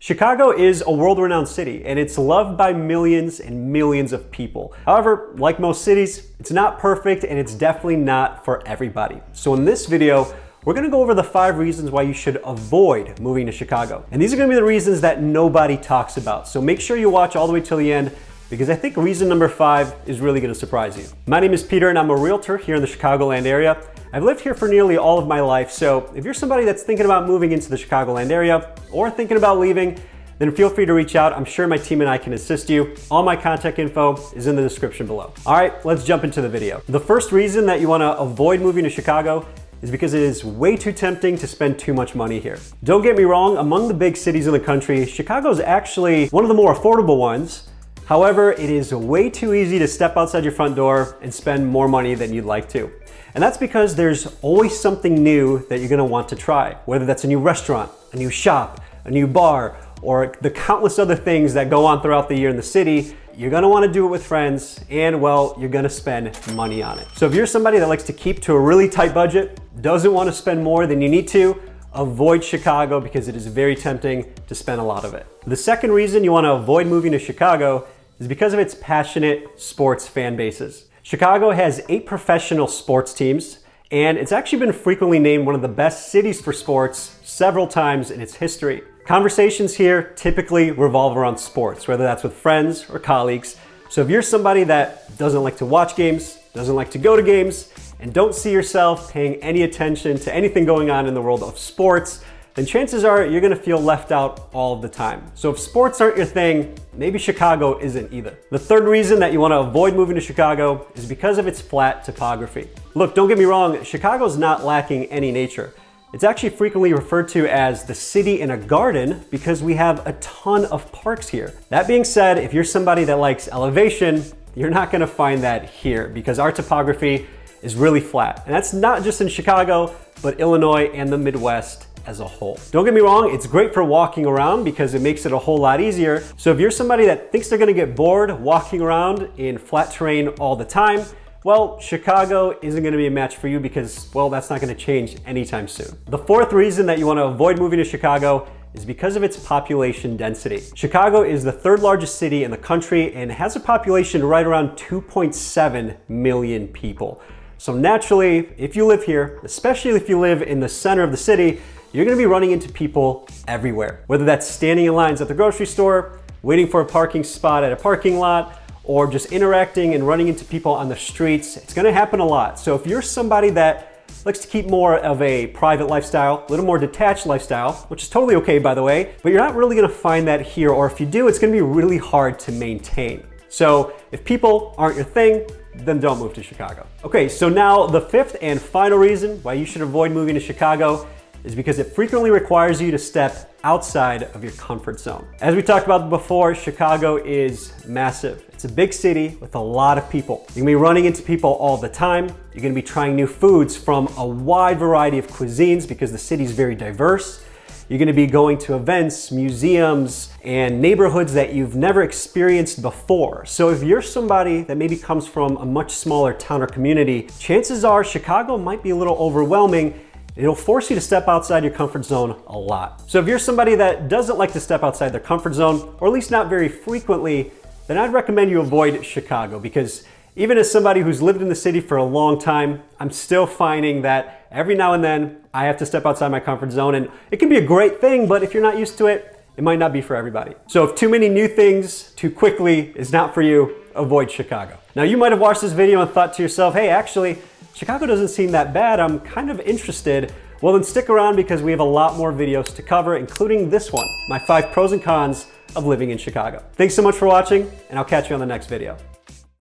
Chicago is a world-renowned city, and it's loved by millions and millions of people. However, like most cities, it's not perfect and it's definitely not for everybody. So in this video, we're gonna go over the 5 reasons why you should avoid moving to Chicago. And these are gonna be the reasons that nobody talks about. So make sure you watch all the way till the end, because I think reason number 5 is really gonna surprise you. My name is Peter and I'm a realtor here in the Chicagoland area. I've lived here for nearly all of my life, so if you're somebody that's thinking about moving into the Chicagoland area or thinking about leaving, then feel free to reach out. I'm sure my team and I can assist you. All my contact info is in the description below. All right, let's jump into the video. The first reason that you wanna avoid moving to Chicago is because it is way too tempting to spend too much money here. Don't get me wrong, among the big cities in the country, Chicago is actually one of the more affordable ones. However, it is way too easy to step outside your front door and spend more money than you'd like to. And that's because there's always something new that you're gonna want to try, whether that's a new restaurant, a new shop, a new bar, or the countless other things that go on throughout the year in the city. You're gonna wanna do it with friends, and well, you're gonna spend money on it. So if you're somebody that likes to keep to a really tight budget, doesn't wanna spend more than you need to, avoid Chicago because it is very tempting to spend a lot of it. The second reason you wanna avoid moving to Chicago is because of its passionate sports fan bases. Chicago has 8 professional sports teams, and it's actually been frequently named one of the best cities for sports several times in its history. Conversations here typically revolve around sports, whether that's with friends or colleagues. So if you're somebody that doesn't like to watch games, doesn't like to go to games, and don't see yourself paying any attention to anything going on in the world of sports, then chances are you're gonna feel left out all of the time. So if sports aren't your thing, maybe Chicago isn't either. The third reason that you wanna avoid moving to Chicago is because of its flat topography. Look, don't get me wrong, Chicago's not lacking any nature. It's actually frequently referred to as the city in a garden because we have a ton of parks here. That being said, if you're somebody that likes elevation, you're not gonna find that here because our topography is really flat. And that's not just in Chicago, but Illinois and the Midwest as a whole. Don't get me wrong, it's great for walking around because it makes it a whole lot easier. So if you're somebody that thinks they're gonna get bored walking around in flat terrain all the time, well, Chicago isn't gonna be a match for you because, well, that's not gonna change anytime soon. The fourth reason that you wanna avoid moving to Chicago is because of its population density. Chicago is the 3rd largest city in the country and has a population right around 2.7 million people. So naturally, if you live here, especially if you live in the center of the city, you're gonna be running into people everywhere. Whether that's standing in lines at the grocery store, waiting for a parking spot at a parking lot, or just interacting and running into people on the streets, it's gonna happen a lot. So if you're somebody that likes to keep more of a private lifestyle, a little more detached lifestyle, which is totally okay by the way, but you're not really gonna find that here, or if you do, it's gonna be really hard to maintain. So if people aren't your thing, then don't move to Chicago. Okay, so now the 5th and final reason why you should avoid moving to Chicago is because it frequently requires you to step outside of your comfort zone. As we talked about before, Chicago is massive. It's a big city with a lot of people. You're gonna be running into people all the time. You're gonna be trying new foods from a wide variety of cuisines because the city's very diverse. You're gonna be going to events, museums, and neighborhoods that you've never experienced before. So if you're somebody that maybe comes from a much smaller town or community, chances are Chicago might be a little overwhelming. It'll force you to step outside your comfort zone a lot. So if you're somebody that doesn't like to step outside their comfort zone, or at least not very frequently, then I'd recommend you avoid Chicago because even as somebody who's lived in the city for a long time, I'm still finding that every now and then I have to step outside my comfort zone, and it can be a great thing, but if you're not used to it, it might not be for everybody. So if too many new things too quickly is not for you, avoid Chicago. Now you might have watched this video and thought to yourself, hey, actually, Chicago doesn't seem that bad. I'm kind of interested. Well, then stick around because we have a lot more videos to cover, including this one, my 5 pros and cons of living in Chicago. Thanks so much for watching, and I'll catch you on the next video.